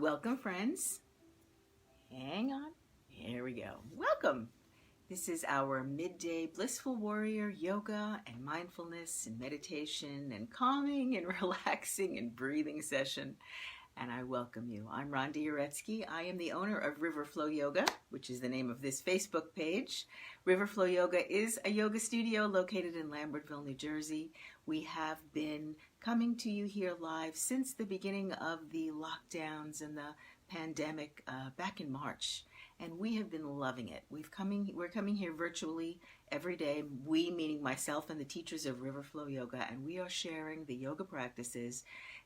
Welcome, friends. Hang on. Here we go. Welcome. This is our midday Blissful Warrior yoga and mindfulness and meditation and calming and relaxing and breathing session. And I welcome you. I'm Rhonda Uretsky. I am the owner of Riverflow Yoga, which is the name of this Facebook page. Riverflow Yoga is a yoga studio located in Lambertville, New Jersey. We have been coming to you here live since the beginning of the lockdowns and the pandemic back in March. And we have been loving it. We're coming here virtually every day, we meaning myself and the teachers of Riverflow Yoga, and we are sharing the yoga practices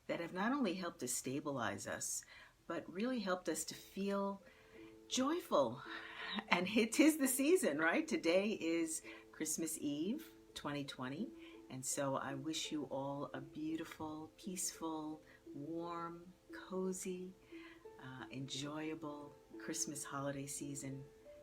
that have not only helped to stabilize us, but really helped us to feel joyful. And it is the season, right? Today is Christmas Eve 2020. And so I wish you all a beautiful, peaceful, warm, cozy, enjoyable Christmas holiday season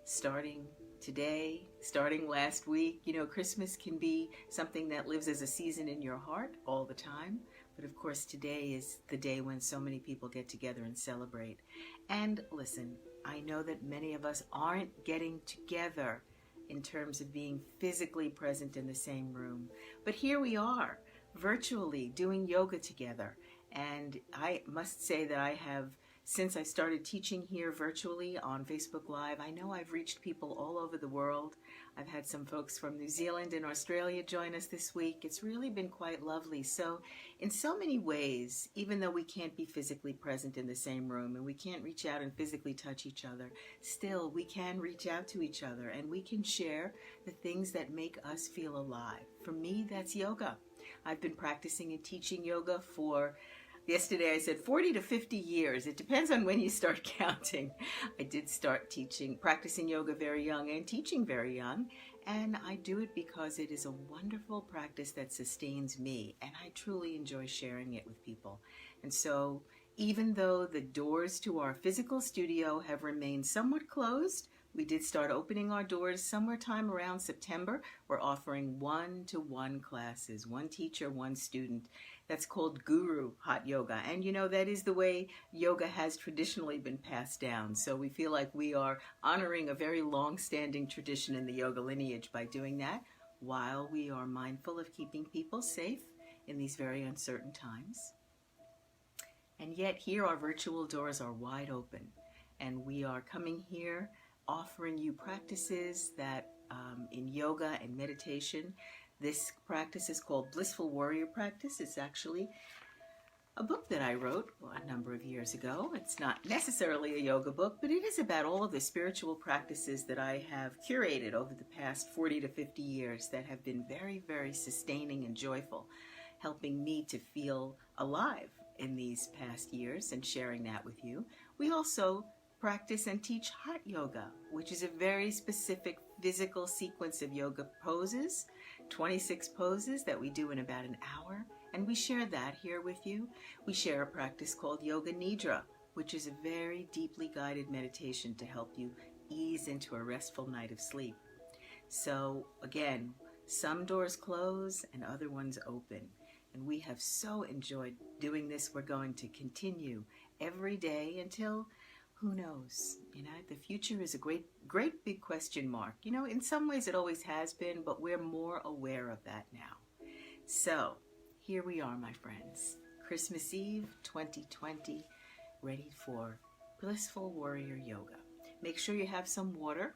starting today, starting last week. You know, Christmas can be something that lives as a season in your heart all the time. But of course, today is the day when so many people get together and celebrate. And listen, I know that many of us aren't getting together in terms of being physically present in the same room. But here we are, virtually doing yoga together. And I must say that I have, since I started teaching here virtually on Facebook Live, I know I've reached people all over the world. I've had some folks from New Zealand and Australia join us this week. It's really been quite lovely. So in so many ways, even though we can't be physically present in the same room and we can't reach out and physically touch each other, still we can reach out to each other and we can share the things that make us feel alive. For me, that's yoga. I've been practicing and teaching yoga for yesterday I said 40 to 50 years. It depends on when you start counting. I did start practicing yoga very young and teaching very young. And I do it because it is a wonderful practice that sustains me. And I truly enjoy sharing it with people. And so even though the doors to our physical studio have remained somewhat closed, we did start opening our doors somewhere time around September. We're offering one-to-one classes, one teacher, one student. That's called Guru Hot Yoga. And you know, that is the way yoga has traditionally been passed down. So we feel like we are honoring a very long-standing tradition in the yoga lineage by doing that, while we are mindful of keeping people safe in these very uncertain times. And yet here our virtual doors are wide open. And we are coming here offering you practices that in yoga and meditation. This practice is called Blissful Warrior Practice. It's actually a book that I wrote a number of years ago. It's not necessarily a yoga book, but it is about all of the spiritual practices that I have curated over the past 40 to 50 years that have been very, very sustaining and joyful, helping me to feel alive in these past years and sharing that with you. We also practice and teach hot yoga, which is a very specific physical sequence of yoga poses, 26 poses that we do in about an hour, and we share that here with you. We share a practice called Yoga Nidra, which is a very deeply guided meditation to help you ease into a restful night of sleep. So again, some doors close and other ones open, and we have so enjoyed doing this. We're going to continue every day until who knows? You know, the future is a great big question mark. You know, in some ways it always has been, but we're more aware of that now. So here we are, my friends. Christmas Eve 2020, ready for Blissful Warrior Yoga. Make sure you have some water.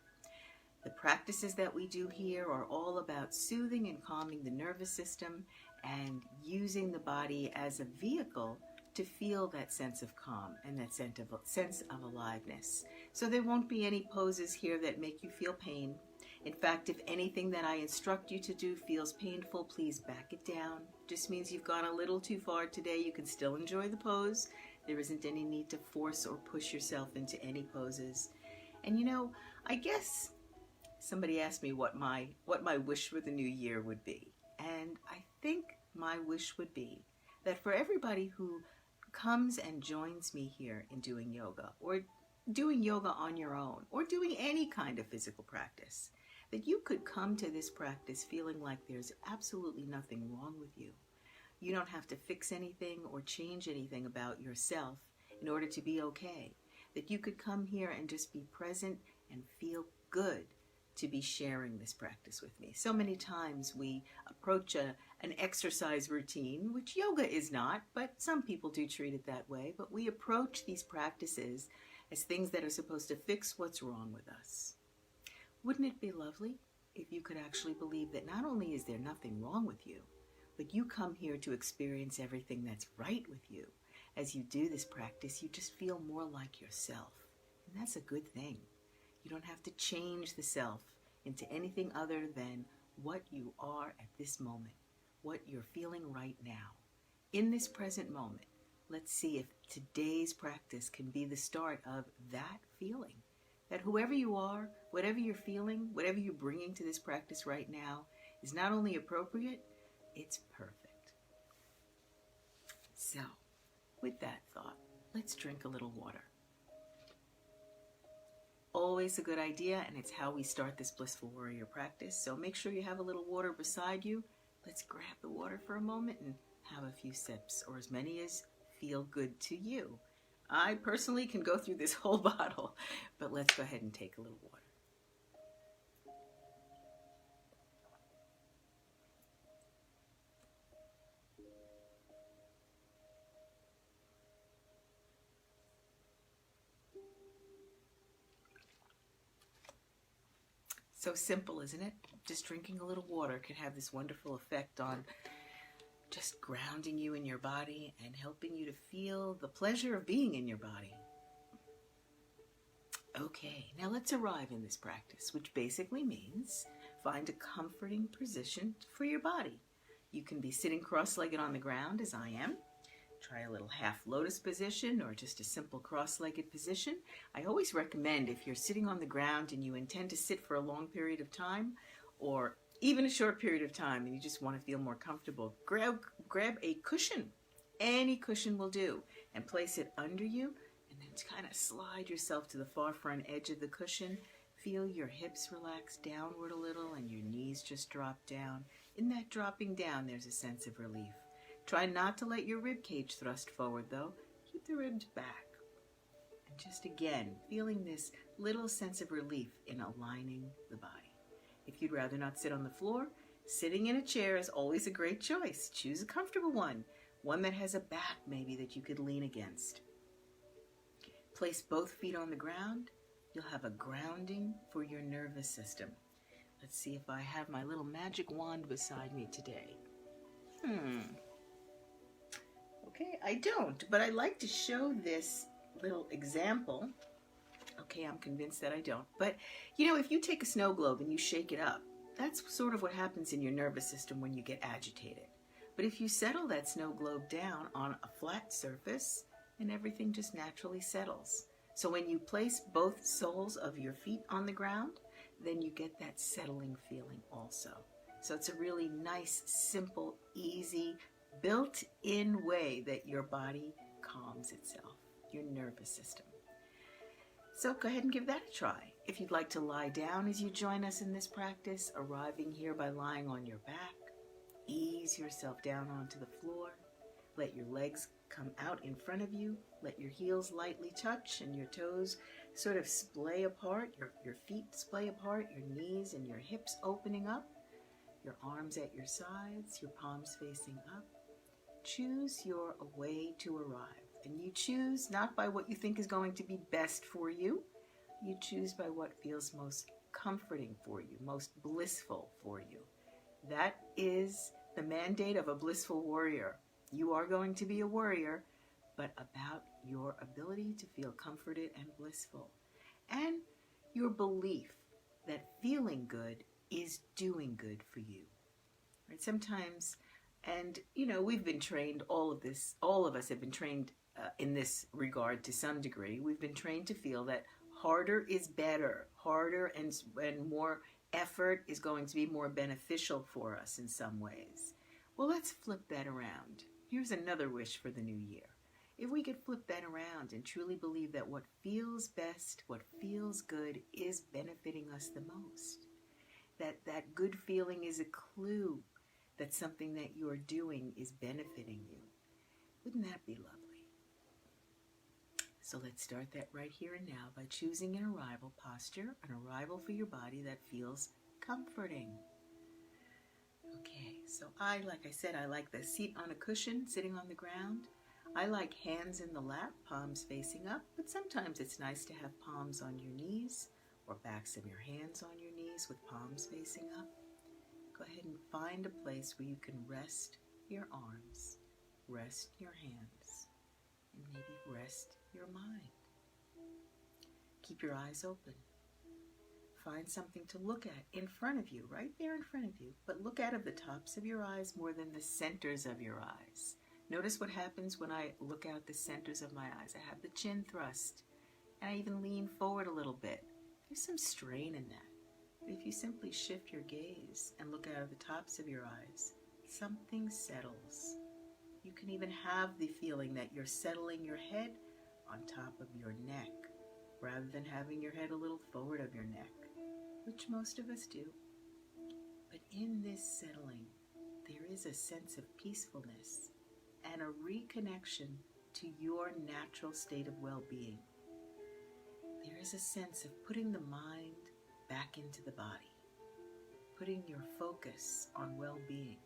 The practices that we do here are all about soothing and calming the nervous system and using the body as a vehicle to feel that sense of calm and that sense of aliveness. So there won't be any poses here that make you feel pain. In fact, if anything that I instruct you to do feels painful, please back it down. Just means you've gone a little too far today. You can still enjoy the pose. There isn't any need to force or push yourself into any poses. And you know, I guess somebody asked me what my wish for the new year would be. And I think my wish would be that for everybody who comes and joins me here in doing yoga, or doing yoga on your own, or doing any kind of physical practice, that you could come to this practice feeling like there's absolutely nothing wrong with you. You don't have to fix anything or change anything about yourself in order to be okay. That you could come here and just be present and feel good to be sharing this practice with me. So many times we approach an exercise routine, which yoga is not, but some people do treat it that way. But we approach these practices as things that are supposed to fix what's wrong with us. Wouldn't it be lovely if you could actually believe that not only is there nothing wrong with you, but you come here to experience everything that's right with you. As you do this practice, you just feel more like yourself. And that's a good thing. You don't have to change the self into anything other than what you are at this moment, what you're feeling right now. In this present moment, let's see if today's practice can be the start of that feeling. That whoever you are, whatever you're feeling, whatever you're bringing to this practice right now is not only appropriate, it's perfect. So, with that thought, let's drink a little water. Always a good idea, and it's how we start this Blissful Warrior practice. So make sure you have a little water beside you. Let's grab the water for a moment and have a few sips, or as many as feel good to you. I personally can go through this whole bottle, but let's go ahead and take a little water. So simple, isn't it? Just drinking a little water can have this wonderful effect on just grounding you in your body and helping you to feel the pleasure of being in your body. Okay, now let's arrive in this practice, which basically means find a comforting position for your body. You can be sitting cross-legged on the ground, as I am. Try a little half lotus position or just a simple cross-legged position. I always recommend, if you're sitting on the ground and you intend to sit for a long period of time, or even a short period of time and you just want to feel more comfortable, grab a cushion. Any cushion will do, and place it under you, and then kind of slide yourself to the far front edge of the cushion. Feel your hips relax downward a little and your knees just drop down. In that dropping down, there's a sense of relief. Try not to let your rib cage thrust forward, though. Keep the ribs back. And just again, feeling this little sense of relief in aligning the body. If you'd rather not sit on the floor, sitting in a chair is always a great choice. Choose a comfortable one that has a back maybe that you could lean against. Place both feet on the ground. You'll have a grounding for your nervous system. Let's see if I have my little magic wand beside me today. Okay, I don't, but I like to show this little example. Okay, I'm convinced that I don't. But, you know, if you take a snow globe and you shake it up, that's sort of what happens in your nervous system when you get agitated. But if you settle that snow globe down on a flat surface, then everything just naturally settles. So when you place both soles of your feet on the ground, then you get that settling feeling also. So it's a really nice, simple, easy, built-in way that your body calms itself, your nervous system. So go ahead and give that a try. If you'd like to lie down as you join us in this practice, arriving here by lying on your back, ease yourself down onto the floor. Let your legs come out in front of you. Let your heels lightly touch and your toes sort of splay apart, your feet splay apart, your knees and your hips opening up, your arms at your sides, your palms facing up. Choose your way to arrive. And you choose not by what you think is going to be best for you. You choose by what feels most comforting for you, most blissful for you. That is the mandate of a blissful warrior. You are going to be a warrior, but about your ability to feel comforted and blissful. And your belief that feeling good is doing good for you. Right? Sometimes, and you know, we've been trained, all of us have been trained in this regard to some degree. We've been trained to feel that harder is better. Harder and more effort is going to be more beneficial for us in some ways. Well, let's flip that around. Here's another wish for the new year. If we could flip that around and truly believe that what feels best, what feels good, is benefiting us the most. That good feeling is a clue that something that you're doing is benefiting you. Wouldn't that be lovely? So let's start that right here and now by choosing an arrival posture, an arrival for your body that feels comforting. Okay, so like I said, I like the seat on a cushion, sitting on the ground. I like hands in the lap, palms facing up, but sometimes it's nice to have palms on your knees or backs of your hands on your knees with palms facing up. Go ahead and find a place where you can rest your arms, rest your hands, and maybe rest your mind. Keep your eyes open. Find something to look at in front of you, right there in front of you, but look out of the tops of your eyes more than the centers of your eyes. Notice what happens when I look out the centers of my eyes. I have the chin thrust, and I even lean forward a little bit. There's some strain in that. But if you simply shift your gaze and look out of the tops of your eyes, something settles. You can even have the feeling that you're settling your head on top of your neck, rather than having your head a little forward of your neck, which most of us do. But in this settling, there is a sense of peacefulness and a reconnection to your natural state of well-being. There is a sense of putting the mind back into the body, putting your focus on well-being,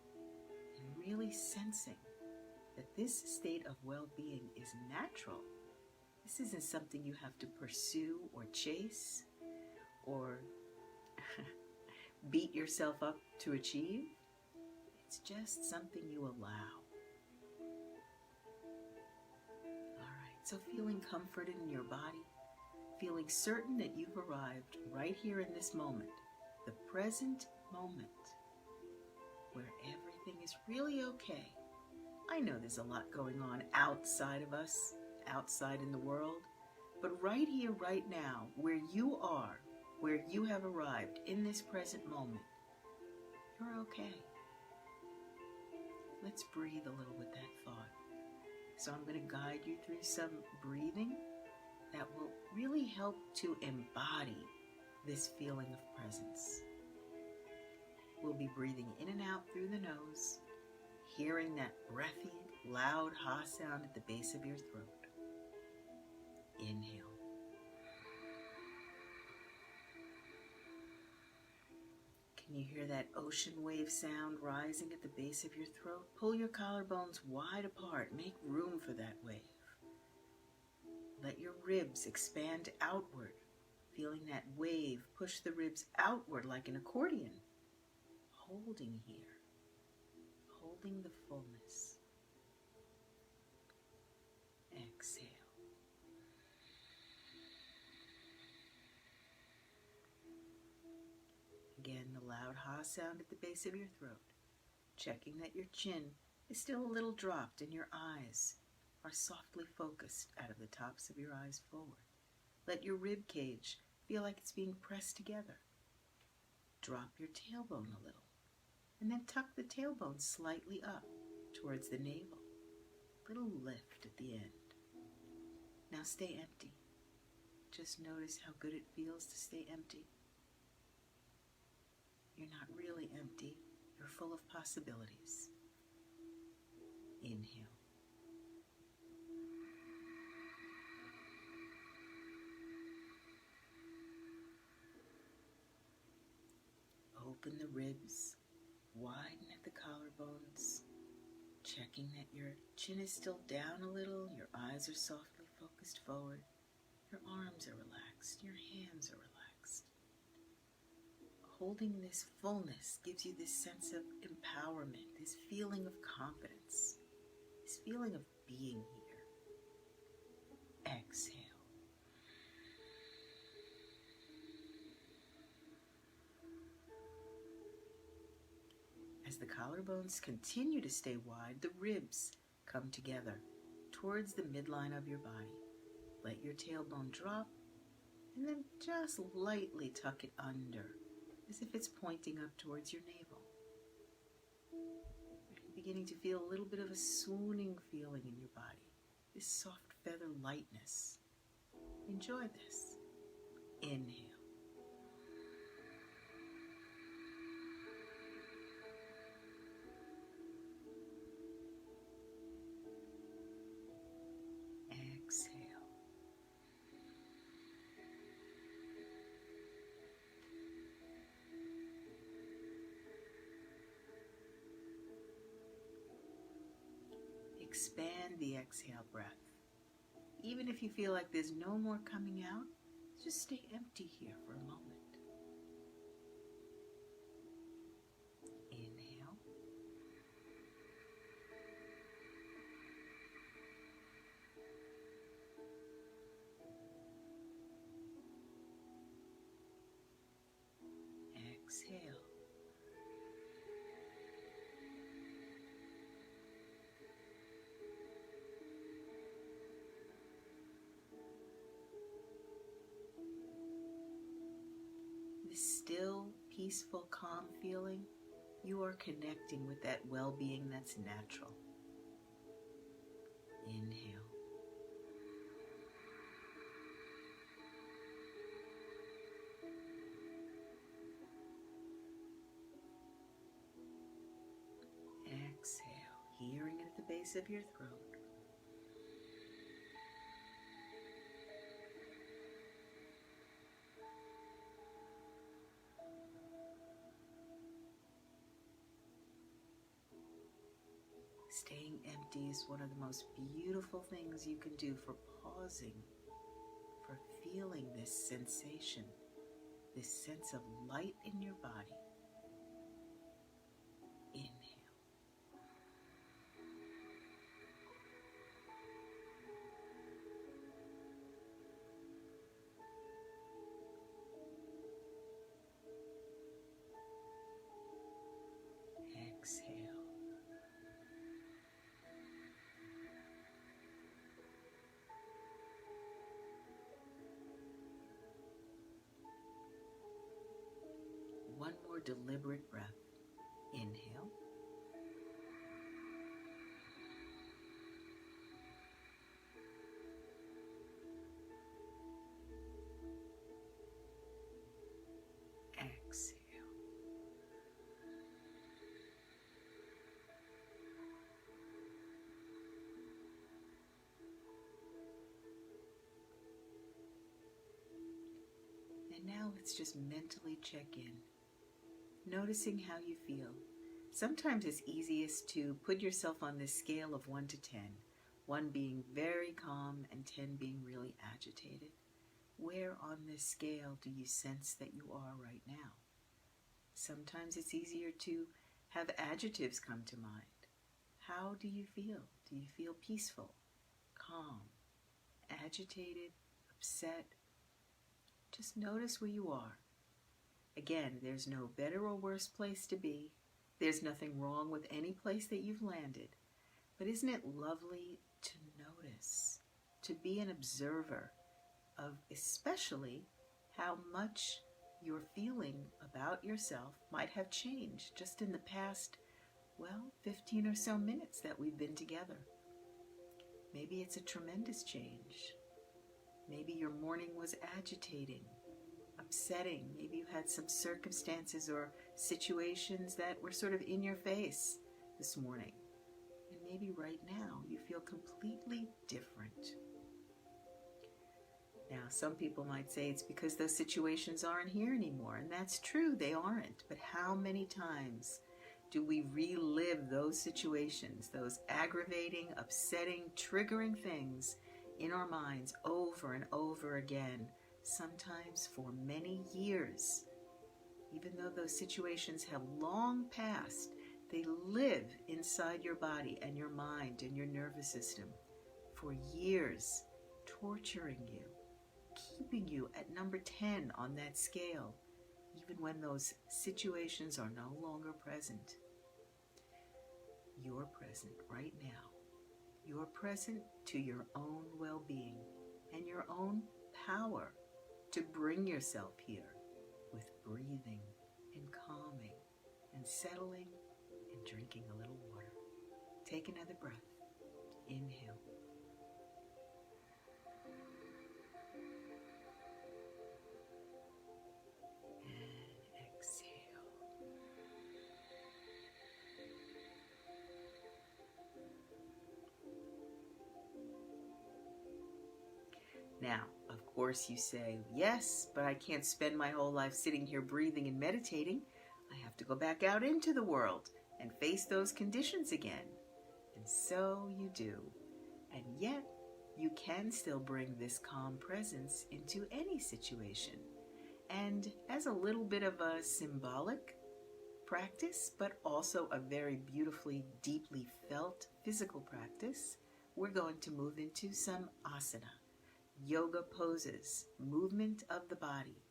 and really sensing that this state of well-being is natural. This isn't something you have to pursue or chase or beat yourself up to achieve. It's just something you allow. So feeling comforted in your body, feeling certain that you've arrived right here in this moment, the present moment, where everything is really okay. I know there's a lot going on outside of us, outside in the world, but right here, right now, where you are, where you have arrived in this present moment, you're okay. Let's breathe a little with that thought. So I'm going to guide you through some breathing that will really help to embody this feeling of presence. We'll be breathing in and out through the nose, hearing that breathy, loud ha sound at the base of your throat. Inhale. Can you hear that ocean wave sound rising at the base of your throat? Pull your collarbones wide apart. Make room for that wave. Let your ribs expand outward, feeling that wave push the ribs outward like an accordion. Holding here, holding the fullness. Exhale. Again, the loud ha sound at the base of your throat, checking that your chin is still a little dropped and your eyes are softly focused out of the tops of your eyes forward. Let your rib cage feel like it's being pressed together. Drop your tailbone a little, and then tuck the tailbone slightly up towards the navel. Little lift at the end. Now stay empty. Just notice how good it feels to stay empty. You're not really empty. You're full of possibilities. Inhale. Open the ribs, widen at the collarbones, checking that your chin is still down a little, your eyes are softly focused forward, your arms are relaxed, your hands are relaxed. Holding this fullness gives you this sense of empowerment, this feeling of confidence, this feeling of being here. Exhale. As the collarbones continue to stay wide, the ribs come together towards the midline of your body. Let your tailbone drop and then just lightly tuck it under, as if it's pointing up towards your navel. You're beginning to feel a little bit of a swooning feeling in your body, this soft feather lightness. Enjoy this. Inhale. Exhale. expand the exhale breath. Even if you feel like there's no more coming out, just stay empty here for a moment. Inhale. Exhale. This still, peaceful, calm feeling, you are connecting with that well-being that's natural. Inhale. Exhale, hearing it at the base of your throat. Staying empty is one of the most beautiful things you can do for pausing, for feeling this sensation, this sense of light in your body. Inhale. Exhale. One more deliberate breath. Inhale. Exhale. And now let's just mentally check in, noticing how you feel. Sometimes it's easiest to put yourself on this scale of 1 to 10, 1 being very calm and 10 being really agitated. Where on this scale do you sense that you are right now? Sometimes it's easier to have adjectives come to mind. How do you feel? Do you feel peaceful, calm, agitated, upset? Just notice where you are. Again, there's no better or worse place to be. There's nothing wrong with any place that you've landed. But isn't it lovely to notice, to be an observer of especially how much your feeling about yourself might have changed just in the past, 15 or so minutes that we've been together. Maybe it's a tremendous change. Maybe your morning was agitating, upsetting. Maybe you had some circumstances or situations that were sort of in your face this morning. And maybe right now you feel completely different. Now, some people might say it's because those situations aren't here anymore, and that's true, they aren't. But how many times do we relive those situations, those aggravating, upsetting, triggering things in our minds over and over again, sometimes for many years? Even though those situations have long passed, they live inside your body and your mind and your nervous system for years, torturing you, keeping you at number 10 on that scale, even when those situations are no longer present. You're present right now. You're present to your own well-being and your own power to bring yourself here with breathing and calming and settling and drinking a little water. Take another breath. Inhale. Now, of course you say, yes, but I can't spend my whole life sitting here breathing and meditating. I have to go back out into the world and face those conditions again. And so you do. And yet, you can still bring this calm presence into any situation. And as a little bit of a symbolic practice, but also a very beautifully, deeply felt physical practice, we're going to move into some asana, yoga poses, movement of the body,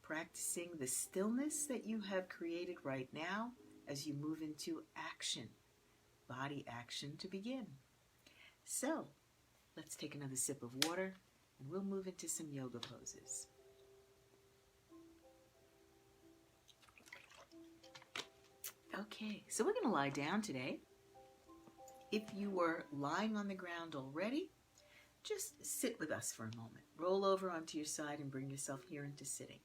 practicing the stillness that you have created right now as you move into action, body action to begin. So, let's take another sip of water and we'll move into some yoga poses. Okay, so we're going to lie down today. If you were lying on the ground already, just sit with us for a moment. Roll over onto your side and bring yourself here into sitting.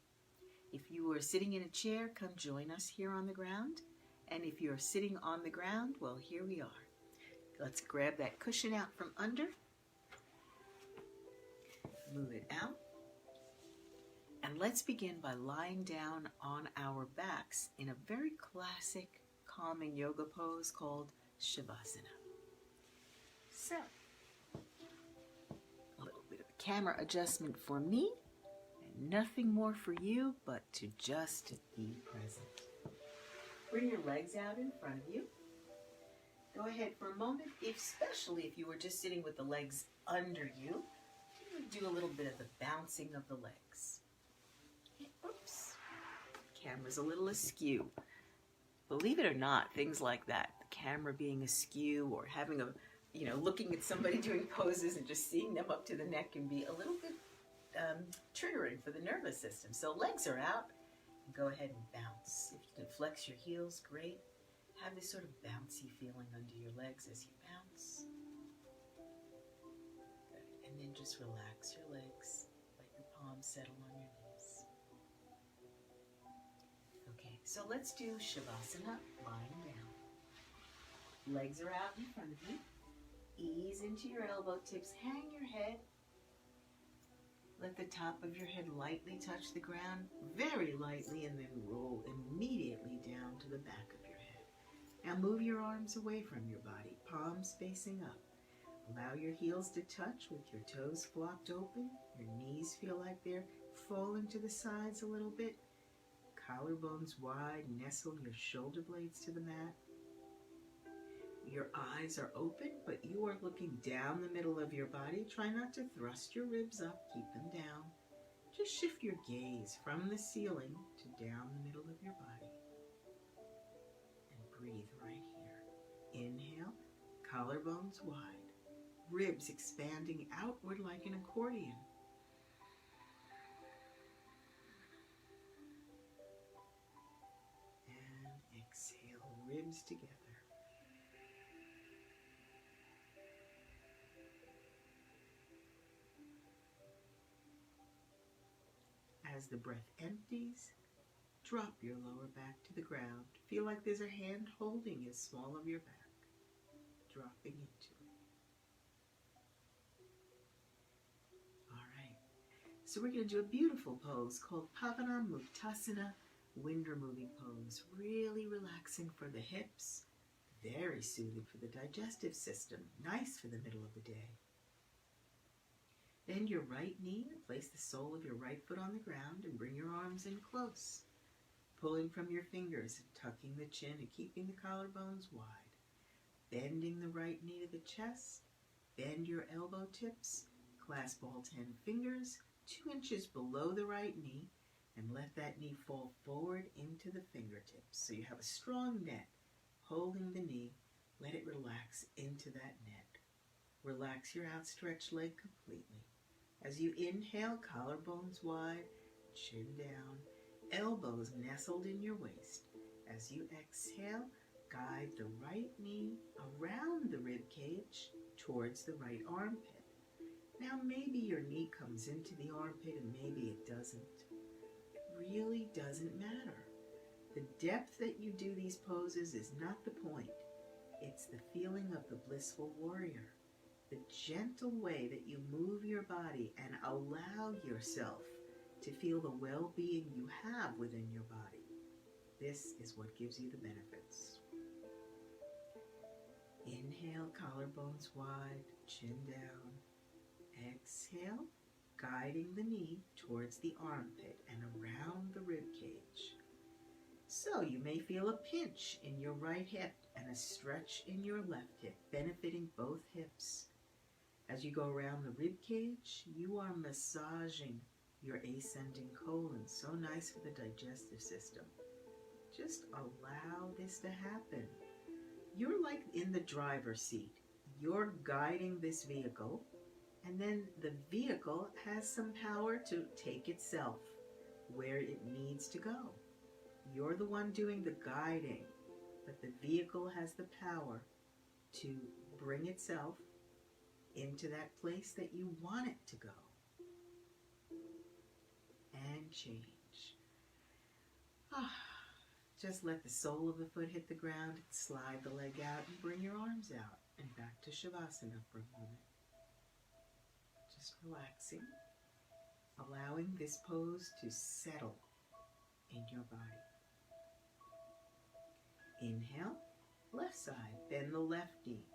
If you are sitting in a chair, come join us here on the ground. And if you're sitting on the ground, well, here we are. Let's grab that cushion out from under. Move it out. And let's begin by lying down on our backs in a very classic calming yoga pose called Shavasana. So, a little bit of a camera adjustment for me, and nothing more for you but to just be present. Bring your legs out in front of you. Go ahead for a moment, especially if you were just sitting with the legs under you, do a little bit of the bouncing of the legs. Oops, camera's a little askew. Believe it or not, things like that, the camera being askew or having looking at somebody doing poses and just seeing them up to the neck can be a little bit triggering for the nervous system. So legs are out, go ahead and bounce. If you can flex your heels, great. Have this sort of bouncy feeling under your legs as you bounce. Good. And then just relax your legs, let your palms settle on your knees. Okay, so let's do Shavasana, lying down. Legs are out in front of you. Ease into your elbow tips, hang your head. Let the top of your head lightly touch the ground, very lightly, and then roll immediately down to the back of your head. Now move your arms away from your body, palms facing up. Allow your heels to touch with your toes flopped open. Your knees feel like they're falling to the sides a little bit. Collarbones wide, nestle your shoulder blades to the mat. Your eyes are open, but you are looking down the middle of your body. Try not to thrust your ribs up, keep them down. Just shift your gaze from the ceiling to down the middle of your body. And breathe right here. Inhale, collarbones wide, ribs expanding outward like an accordion. And exhale, ribs together. As the breath empties, drop your lower back to the ground. Feel like there's a hand holding the small of your back, dropping into it. All right, so we're going to do a beautiful pose called Pavanamuktasana, wind removing pose. Really relaxing for the hips, very soothing for the digestive system, nice for the middle of the day. Bend your right knee and place the sole of your right foot on the ground and bring your arms in close. Pulling from your fingers and tucking the chin and keeping the collarbones wide. Bending the right knee to the chest. Bend your elbow tips. Clasp all 10 fingers 2 inches below the right knee and let that knee fall forward into the fingertips. So you have a strong neck holding the knee. Let it relax into that neck. Relax your outstretched leg completely. As you inhale, collarbones wide, chin down, elbows nestled in your waist. As you exhale, guide the right knee around the rib cage towards the right armpit. Now maybe your knee comes into the armpit and maybe it doesn't. It really doesn't matter. The depth that you do these poses is not the point. It's the feeling of the blissful warrior. The gentle way that you move your body and allow yourself to feel the well-being you have within your body. This is what gives you the benefits. Inhale, collarbones wide, chin down. Exhale, guiding the knee towards the armpit and around the rib cage. So you may feel a pinch in your right hip and a stretch in your left hip, benefiting both hips. As you go around the rib cage, you are massaging your ascending colon. So nice for the digestive system. Just allow this to happen. You're like in the driver's seat. You're guiding this vehicle, and then the vehicle has some power to take itself where it needs to go. You're the one doing the guiding, but the vehicle has the power to bring itself into that place that you want it to go. And change. Just let the sole of the foot hit the ground, slide the leg out, and bring your arms out. And back to Shavasana for a moment. Just relaxing, allowing this pose to settle in your body. Inhale, left side, bend the left knee,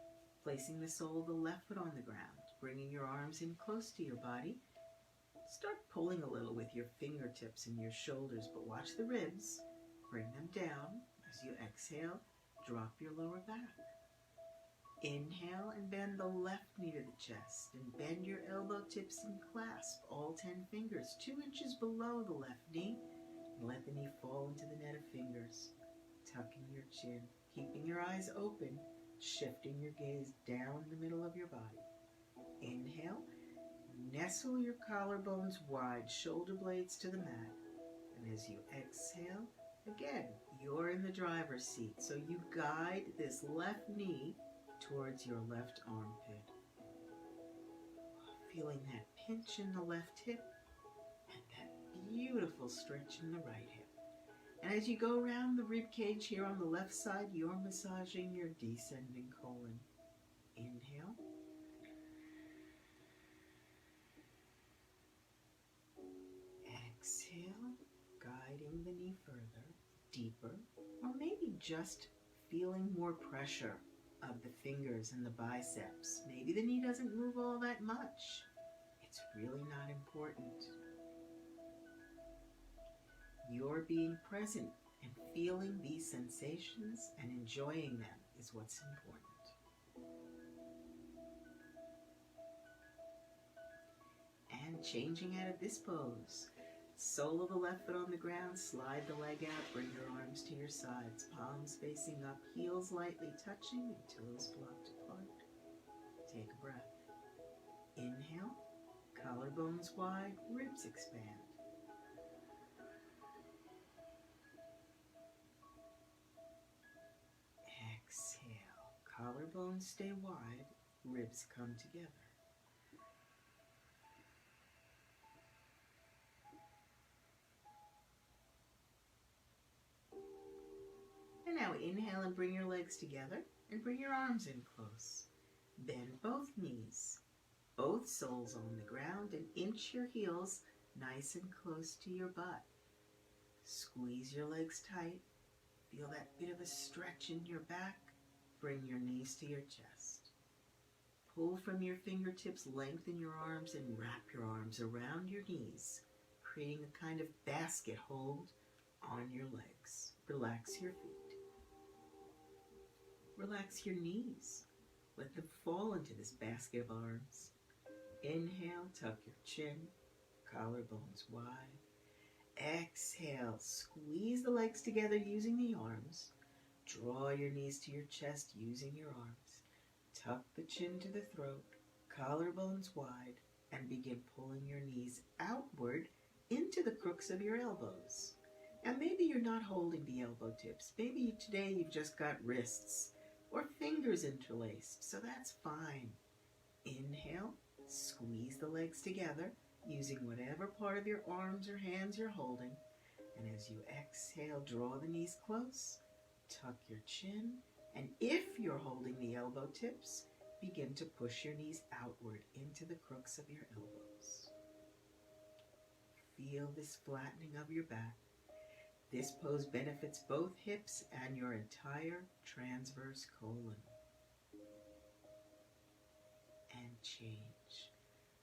placing the sole of the left foot on the ground, bringing your arms in close to your body. Start pulling a little with your fingertips and your shoulders, but watch the ribs. Bring them down. As you exhale, drop your lower back. Inhale and bend the left knee to the chest and bend your elbow tips and clasp all 10 fingers 2 inches below the left knee. And let the knee fall into the net of fingers. Tucking your chin, keeping your eyes open, shifting your gaze down the middle of your body. Inhale, nestle your collarbones wide, shoulder blades to the mat. And as you exhale, again, you're in the driver's seat, so you guide this left knee towards your left armpit. Feeling that pinch in the left hip and that beautiful stretch in the right hip. And as you go around the rib cage here on the left side, you're massaging your descending colon. Inhale. Exhale, guiding the knee further, deeper, or maybe just feeling more pressure of the fingers and the biceps. Maybe the knee doesn't move all that much. It's really not important. You're being present and feeling these sensations and enjoying them is what's important. And changing out of this pose. Sole of the left foot on the ground, slide the leg out, bring your arms to your sides, palms facing up, heels lightly touching and toes blocked apart. Take a breath. Inhale, collarbones wide, ribs expand. Exhale, collarbones stay wide, ribs come together. And now inhale and bring your legs together and bring your arms in close. Bend both knees, both soles on the ground, and inch your heels nice and close to your butt. Squeeze your legs tight. Feel that bit of a stretch in your back. Bring your knees to your chest. Pull from your fingertips, lengthen your arms, and wrap your arms around your knees, creating a kind of basket hold on your legs. Relax your feet. Relax your knees. Let them fall into this basket of arms. Inhale, tuck your chin, collarbones wide. Exhale, squeeze the legs together using the arms. Draw your knees to your chest using your arms. Tuck the chin to the throat, collarbones wide, and begin pulling your knees outward into the crooks of your elbows. And maybe you're not holding the elbow tips. Maybe today you've just got wrists or fingers interlaced, so that's fine. Inhale, squeeze the legs together using whatever part of your arms or hands you're holding. And as you exhale, draw the knees close, tuck your chin, and if you're holding the elbow tips, begin to push your knees outward into the crooks of your elbows. Feel this flattening of your back. This pose benefits both hips and your entire transverse colon. change.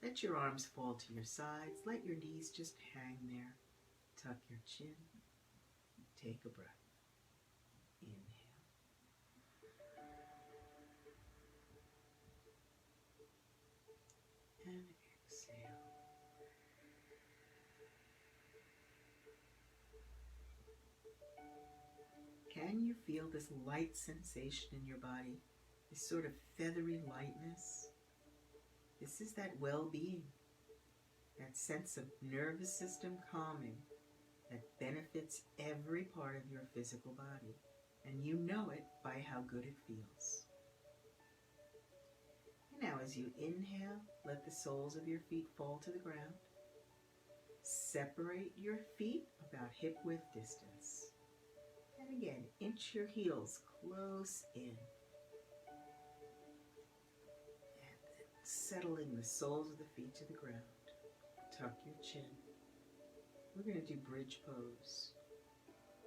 Let your arms fall to your sides. Let your knees just hang there. Tuck your chin. Take a breath. Inhale. And exhale. Can you feel this light sensation in your body? This sort of feathery lightness? This is that well-being, that sense of nervous system calming that benefits every part of your physical body. And you know it by how good it feels. And now as you inhale, let the soles of your feet fall to the ground. Separate your feet about hip-width distance. And again, inch your heels close in. And then settling the soles of the feet to the ground. Tuck your chin. We're going to do bridge pose.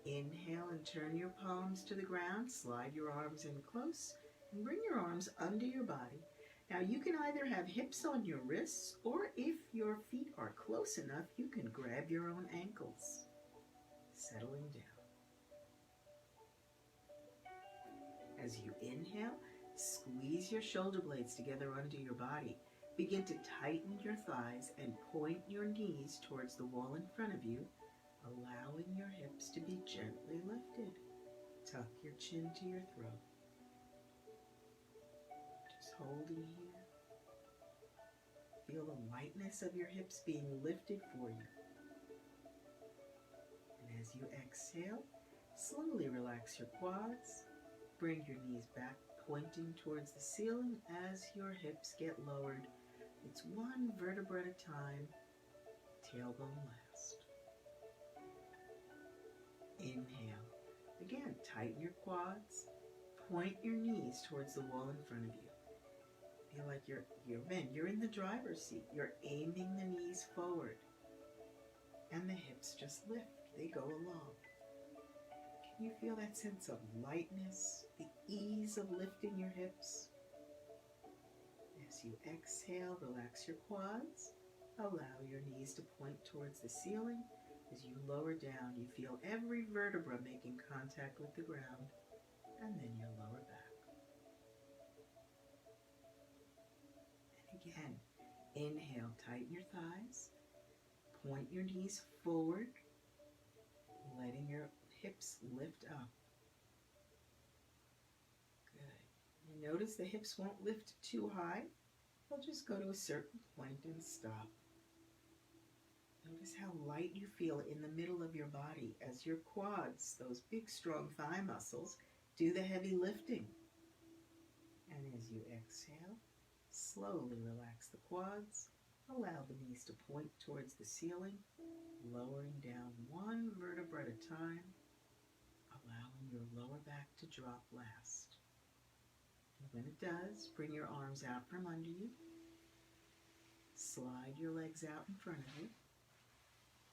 Inhale and turn your palms to the ground. Slide your arms in close and bring your arms under your body. Now you can either have hips on your wrists, or if your feet are close enough, you can grab your own ankles. Settling down. As you inhale, squeeze your shoulder blades together under your body. Begin to tighten your thighs and point your knees towards the wall in front of you, allowing your hips to be gently lifted. Tuck your chin to your throat. Just holding here. Feel the lightness of your hips being lifted for you. And as you exhale, slowly relax your quads. Bring your knees back, pointing towards the ceiling as your hips get lowered. It's one vertebra at a time, tailbone last. Inhale. Again, tighten your quads. Point your knees towards the wall in front of you. Feel like you're in the driver's seat. You're aiming the knees forward. And the hips just lift. They go along. Can you feel that sense of lightness, the ease of lifting your hips? As you exhale, relax your quads. Allow your knees to point towards the ceiling. As you lower down, you feel every vertebra making contact with the ground, and then you lower back. And again, inhale, tighten your thighs. Point your knees forward, letting your hips lift up. Good. And notice the hips won't lift too high. They'll just go to a certain point and stop. Notice how light you feel in the middle of your body as your quads, those big strong thigh muscles, do the heavy lifting. And as you exhale, slowly relax the quads. Allow the knees to point towards the ceiling, lowering down one vertebra at a time, allowing your lower back to drop last. And when it does, bring your arms out from under you. Slide your legs out in front of you.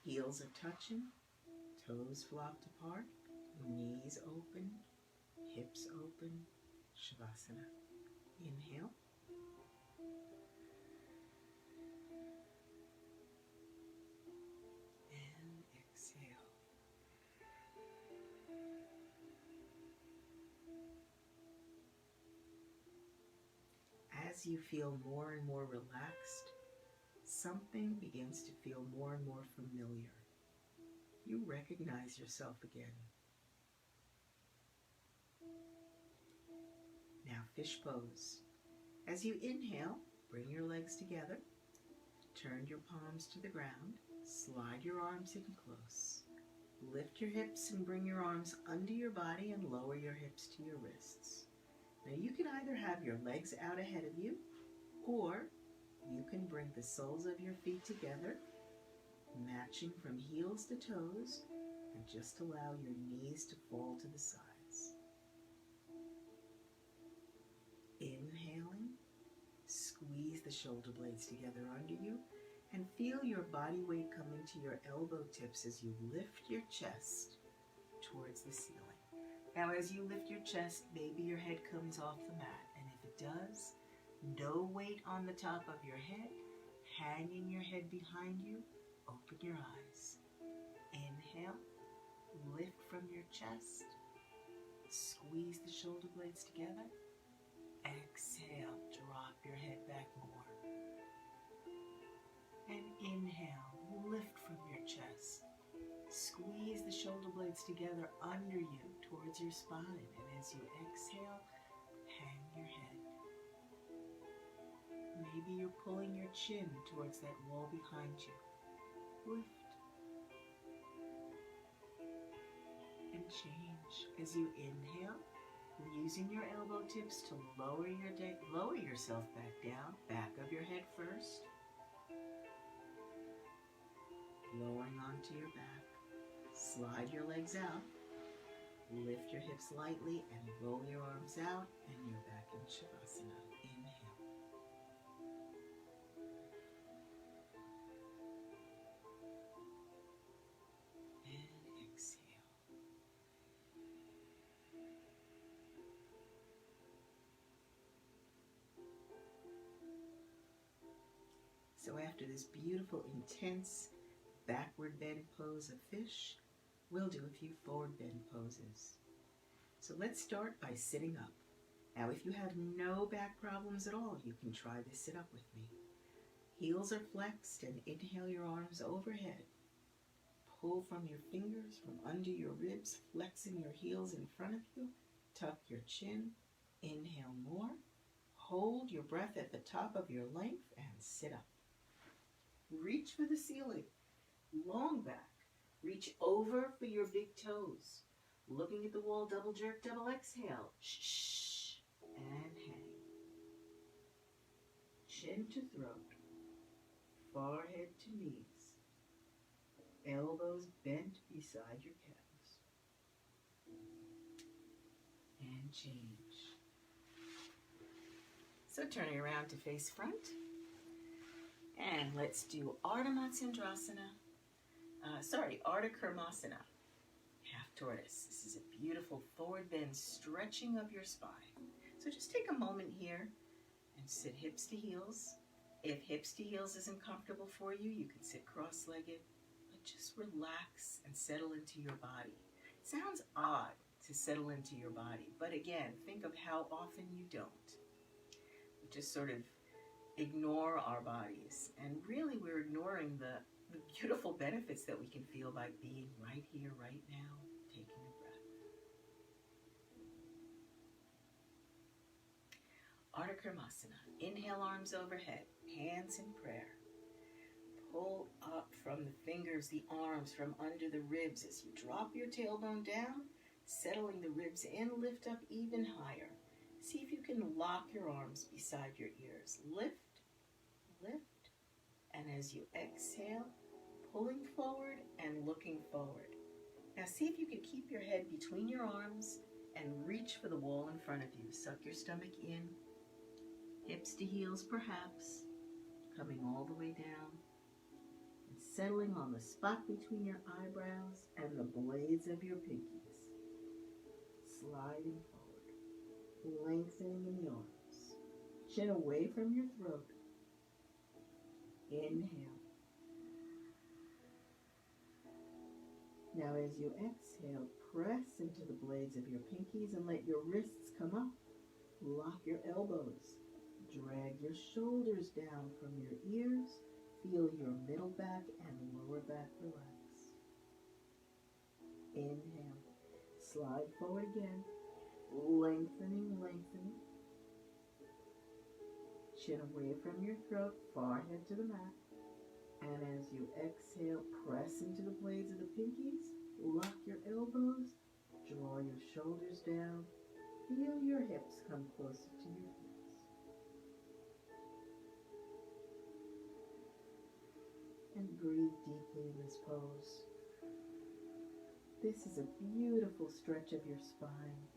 Heels are touching, toes flopped apart, knees open, hips open, Shavasana. Inhale. And exhale. As you feel more and more relaxed, something begins to feel more and more familiar. You recognize yourself again. Now fish pose. As you inhale, bring your legs together. Turn your palms to the ground. Slide your arms in close. Lift your hips and bring your arms under your body and lower your hips to your wrists. Now you can either have your legs out ahead of you, or you can bring the soles of your feet together, matching from heels to toes, and just allow your knees to fall to the sides. Inhaling, squeeze the shoulder blades together under you, and feel your body weight coming to your elbow tips as you lift your chest towards the ceiling. Now as you lift your chest, maybe your head comes off the mat, and if it does, No weight on the top of your head, hanging your head behind you. Open your eyes. Inhale, lift from your chest, squeeze the shoulder blades together. Exhale, drop your head back more. And inhale, lift from your chest. Squeeze the shoulder blades together under you towards your spine. And as you exhale, hang your head. Maybe you're pulling your chin towards that wall behind you. Lift. And change. As you inhale, using your elbow tips to lower yourself back down. Back of your head first. Lowering onto your back. Slide your legs out. Lift your hips lightly and roll your arms out, and you're back in Shavasana. Inhale. And exhale. So after this beautiful, intense backward bend pose of fish, we'll do a few forward bend poses. So let's start by sitting up. Now if you have no back problems at all, you can try this sit up with me. Heels are flexed and inhale your arms overhead. Pull from your fingers from under your ribs, flexing your heels in front of you. Tuck your chin. Inhale more. Hold your breath at the top of your length and sit up. Reach for the ceiling. Long back. Reach over for your big toes. Looking at the wall, double jerk, double exhale. Shh. And hang. Chin to throat. Forehead to knees. Elbows bent beside your calves. And change. So turning around to face front. And let's do Ardha Matsyendrasana. Ardha Karmasana. Half tortoise. This is a beautiful forward bend, stretching of your spine. So just take a moment here and sit hips to heels. If hips to heels isn't comfortable for you, you can sit cross-legged, but just relax and settle into your body. It sounds odd to settle into your body, but again, think of how often you don't. We just sort of ignore our bodies, and really we're ignoring the beautiful benefits that we can feel by being right here, right now, taking a breath. Ardha Karmasana. Inhale, arms overhead, hands in prayer. Pull up from the fingers, the arms from under the ribs as you drop your tailbone down, settling the ribs in, lift up even higher. See if you can lock your arms beside your ears. Lift, lift, and as you exhale, pulling forward and looking forward. Now see if you can keep your head between your arms and reach for the wall in front of you. Suck your stomach in, hips to heels perhaps, coming all the way down, and settling on the spot between your eyebrows and the blades of your pinkies. Sliding forward, lengthening in the arms, chin away from your throat. Inhale. Now as you exhale, press into the blades of your pinkies and let your wrists come up. Lock your elbows. Drag your shoulders down from your ears. Feel your middle back and lower back relax. Inhale. Slide forward again. Lengthening, lengthening. Chin away from your throat, forehead to the mat. And as you exhale, press into the blades of the pinkies, lock your elbows, draw your shoulders down, feel your hips come closer to your hips. And breathe deeply in this pose. This is a beautiful stretch of your spine.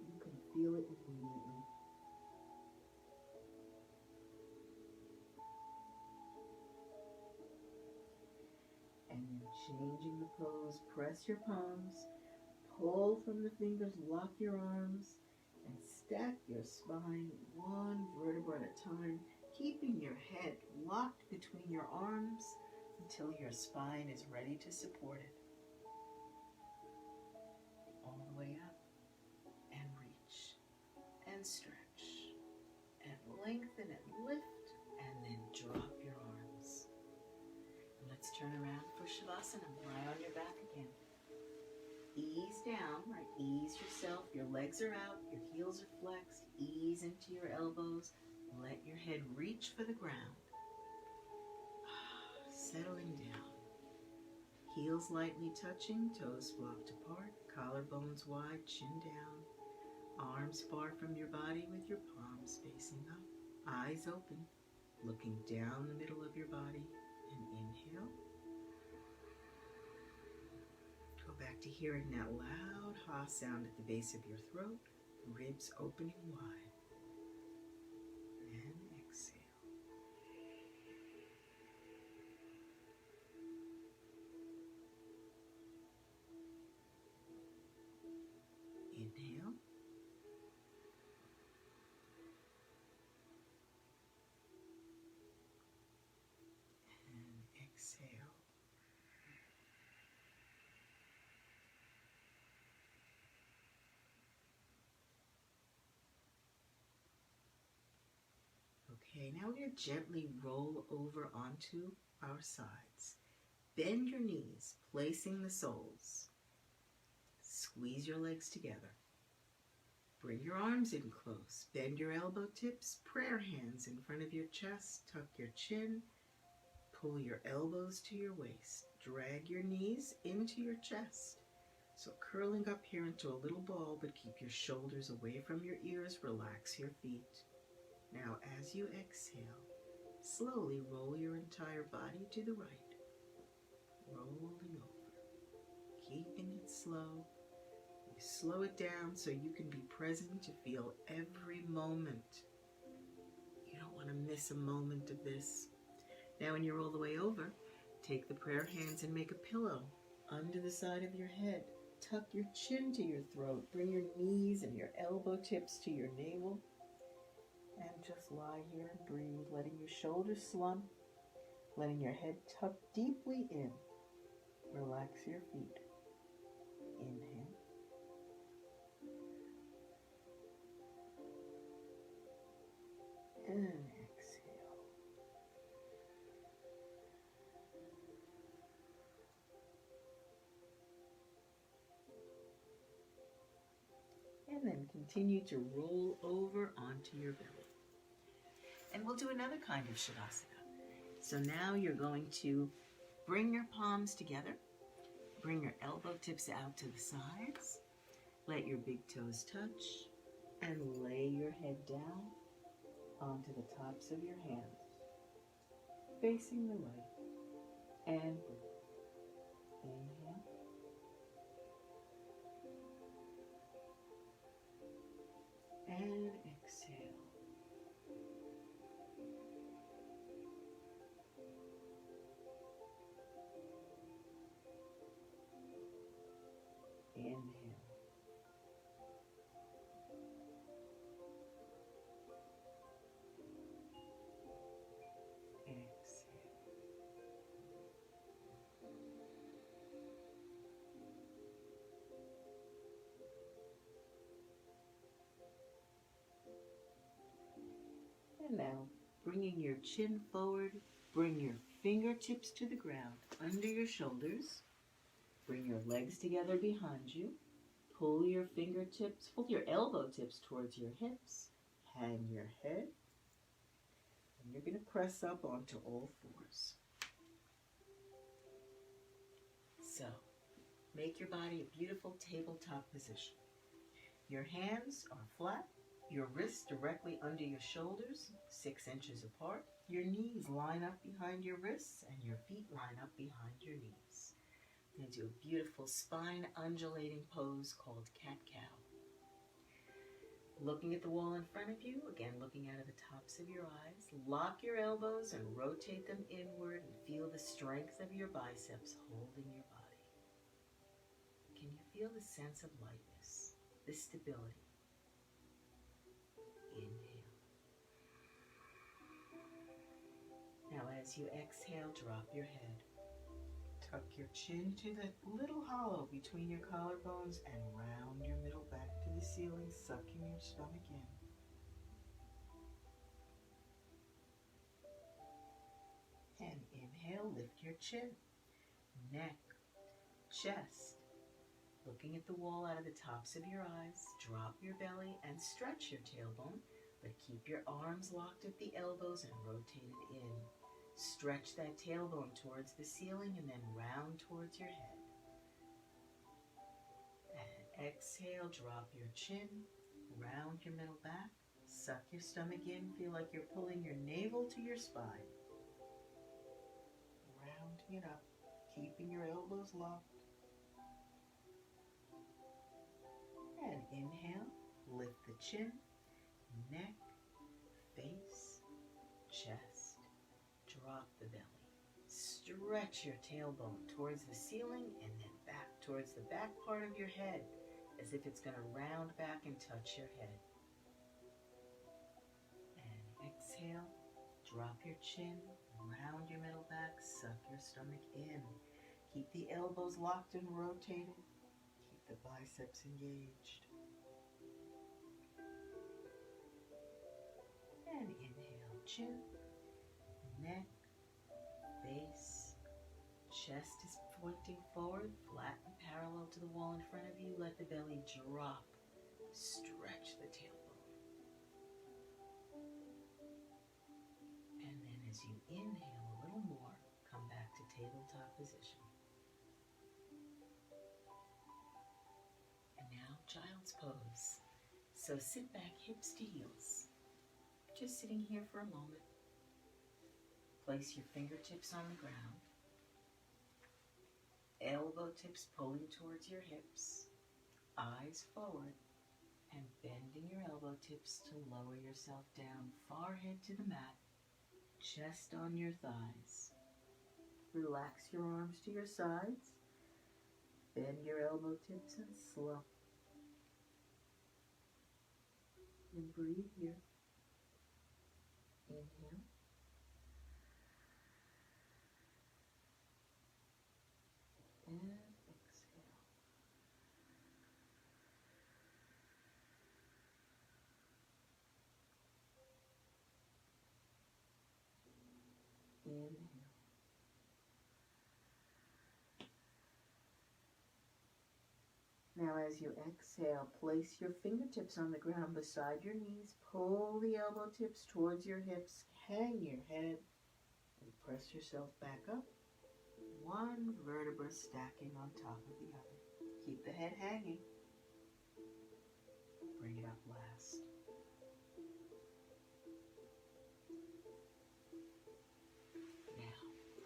You can feel it immediately. And then changing the pose, press your palms, pull from the fingers, lock your arms, and Stack your spine one vertebra at a time, keeping your head locked between your arms until your spine is ready to support it. All the way up, and reach, and stretch, and lengthen and lift, and then drop your arms. And let's turn around for Shavasana, lie on your back again. Ease down, right? Ease yourself. Your legs are out, your heels are flexed. Ease into your elbows. Let your head reach for the ground. Settling down. Heels lightly touching, toes flopped apart, collarbones wide, chin down. Arms far from your body with your palms facing up. Eyes open, looking down the middle of your body. And inhale. Go back to hearing that loud ha sound at the base of your throat, ribs opening wide. And exhale. Inhale. And exhale. Okay, now we're going to gently roll over onto our sides. Bend your knees, placing the soles. Squeeze your legs together. Bring your arms in close. Bend your elbow tips, prayer hands in front of your chest. Tuck your chin. Pull your elbows to your waist. Drag your knees into your chest. So curling up here into a little ball, but keep your shoulders away from your ears. Relax your feet. Now as you exhale, slowly roll your entire body to the right. Rolling over. Keeping it slow. You slow it down so you can be present to feel every moment. You don't want to miss a moment of this. Now when you roll the way over, take the prayer hands and make a pillow under the side of your head. Tuck your chin to your throat. Bring your knees and your elbow tips to your navel. And just lie here and breathe, letting your shoulders slump, letting your head tuck deeply in. Relax your feet. Inhale. And exhale. And then continue to roll over onto your belly. And we'll do another kind of Shavasana. So now you're going to bring your palms together. Bring your elbow tips out to the sides. Let your big toes touch. And lay your head down onto the tops of your hands, facing the right. And breathe. Inhale. And exhale. Inhale. Exhale. And now, bringing your chin forward, bring your fingertips to the ground under your shoulders. Bring your legs together behind you. Pull your fingertips, pull your elbow tips towards your hips. Hang your head. And you're going to press up onto all fours. So, make your body a beautiful tabletop position. Your hands are flat. Your wrists directly under your shoulders, 6 inches apart. Your knees line up behind your wrists and your feet line up behind your knees. We're going to do a beautiful spine undulating pose called cat-cow. Looking at the wall in front of you, again looking out of the tops of your eyes. Lock your elbows and rotate them inward and feel the strength of your biceps holding your body. Can you feel the sense of lightness, the stability? Now as you exhale, drop your head. Tuck your chin to that little hollow between your collarbones and round your middle back to the ceiling, sucking your stomach in. And inhale, lift your chin, neck, chest. Looking at the wall out of the tops of your eyes, drop your belly and stretch your tailbone, but keep your arms locked at the elbows and rotated in. Stretch that tailbone towards the ceiling and then round towards your head. And exhale, drop your chin, round your middle back, suck your stomach in, feel like you're pulling your navel to your spine. Rounding it up, keeping your elbows locked. And inhale, lift the chin, neck, face, chest, drop the belly. Stretch your tailbone towards the ceiling and then back towards the back part of your head as if it's going to round back and touch your head. And exhale, drop your chin, round your middle back, suck your stomach in. Keep the elbows locked and rotated. Keep the biceps engaged. And inhale, chin, neck, face, chest is pointing forward, flat and parallel to the wall in front of you. Let the belly drop. Stretch the tailbone. And then as you inhale a little more, come back to tabletop position. And now child's pose. So sit back, hips to heels. Just sitting here for a moment. Place your fingertips on the ground. Elbow tips pulling towards your hips. Eyes forward. And bending your elbow tips to lower yourself down. Forehead to the mat. Chest on your thighs. Relax your arms to your sides. Bend your elbow tips and slump. And breathe here. Inhale. And exhale. Inhale. Now as you exhale, place your fingertips on the ground beside your knees. Pull the elbow tips towards your hips. Hang your head and press yourself back up. One vertebra stacking on top of the other. Keep the head hanging. Bring it up last. Now,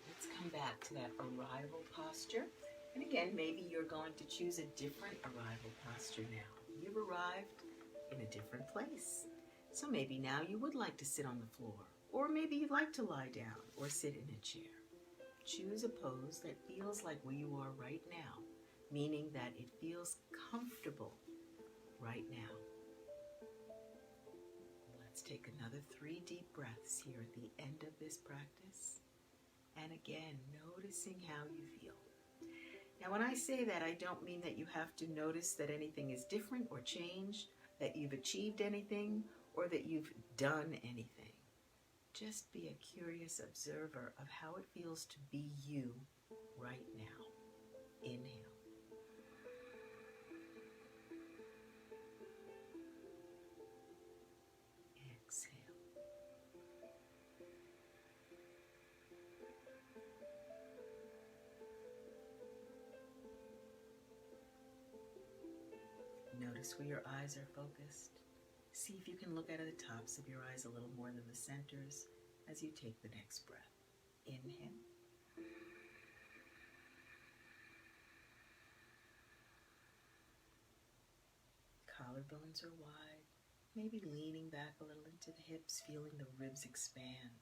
let's come back to that arrival posture. And again, maybe you're going to choose a different arrival posture now. You've arrived in a different place. So maybe now you would like to sit on the floor, or maybe you'd like to lie down or sit in a chair. Choose a pose that feels like where you are right now, meaning that it feels comfortable right now. Let's take another 3 deep breaths here at the end of this practice. And again, noticing how you feel. Now, when I say that, I don't mean that you have to notice that anything is different or changed, that you've achieved anything, or that you've done anything. Just be a curious observer of how it feels to be you right now. Inhale. Exhale. Notice where your eyes are focused. See if you can look out of the tops of your eyes a little more than the centers as you take the next breath. Inhale. Collarbones are wide, maybe leaning back a little into the hips, feeling the ribs expand.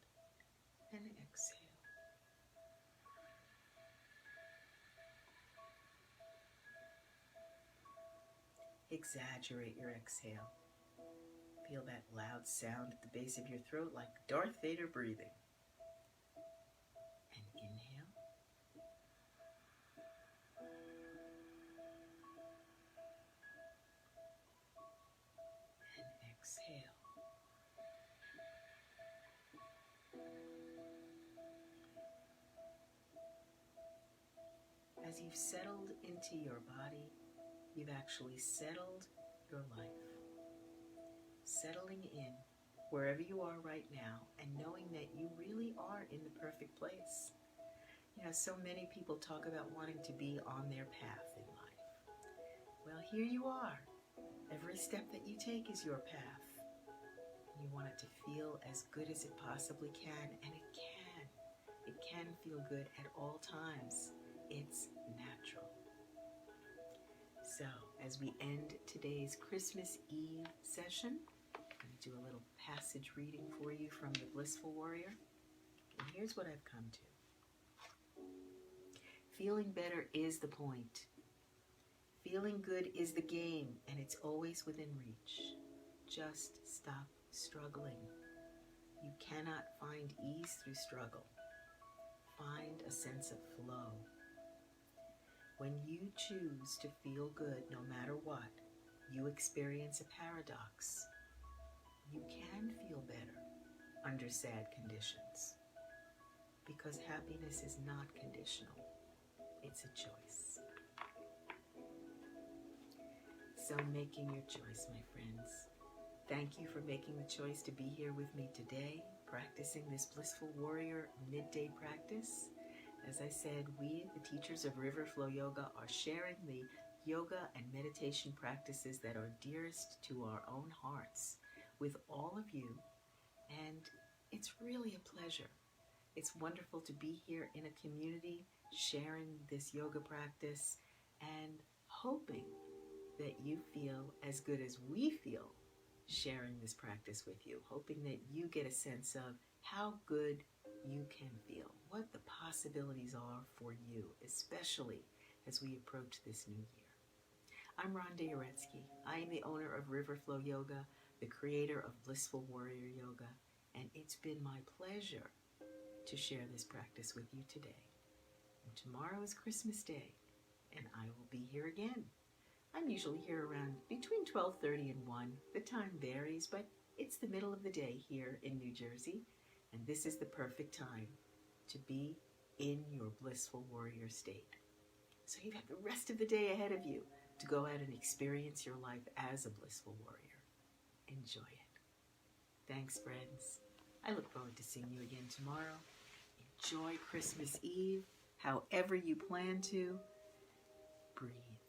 And exhale. Exaggerate your exhale. Feel that loud sound at the base of your throat like Darth Vader breathing. as you've settled into your body, you've actually settled your life. Settling in wherever you are right now and knowing that you really are in the perfect place. You know, so many people talk about wanting to be on their path in life. Well, here you are. Every step that you take is your path. You want it to feel as good as it possibly can, and it can. It can feel good at all times. It's natural. So, as we end today's Christmas Eve session, I'm going to do a little passage reading for you from the Blissful Warrior. And here's what I've come to. Feeling better is the point. Feeling good is the game, and it's always within reach. Just stop struggling. You cannot find ease through struggle. Find a sense of flow. When you choose to feel good no matter what, you experience a paradox. You can feel better under sad conditions because happiness is not conditional. It's a choice. So making your choice, my friends. Thank you for making the choice to be here with me today, practicing this Blissful Warrior midday practice. As I said, we, the teachers of River Flow Yoga, are sharing the yoga and meditation practices that are dearest to our own hearts with all of you, and it's really a pleasure. It's wonderful to be here in a community sharing this yoga practice and hoping that you feel as good as we feel sharing this practice with you, hoping that you get a sense of how good you can feel, what the possibilities are for you, especially as we approach this new year. I'm Rhonda Uretsky. I am the owner of River Flow Yoga, the creator of Blissful Warrior Yoga, and it's been my pleasure to share this practice with you today. And tomorrow is Christmas Day, and I will be here again. I'm usually here around between 12:30 and 1. The time varies, but it's the middle of the day here in New Jersey, and this is the perfect time to be in your blissful warrior state. So you have the rest of the day ahead of you to go out and experience your life as a blissful warrior. Enjoy it. Thanks, friends. I look forward to seeing you again tomorrow. Enjoy Christmas Eve, however you plan to. Breathe.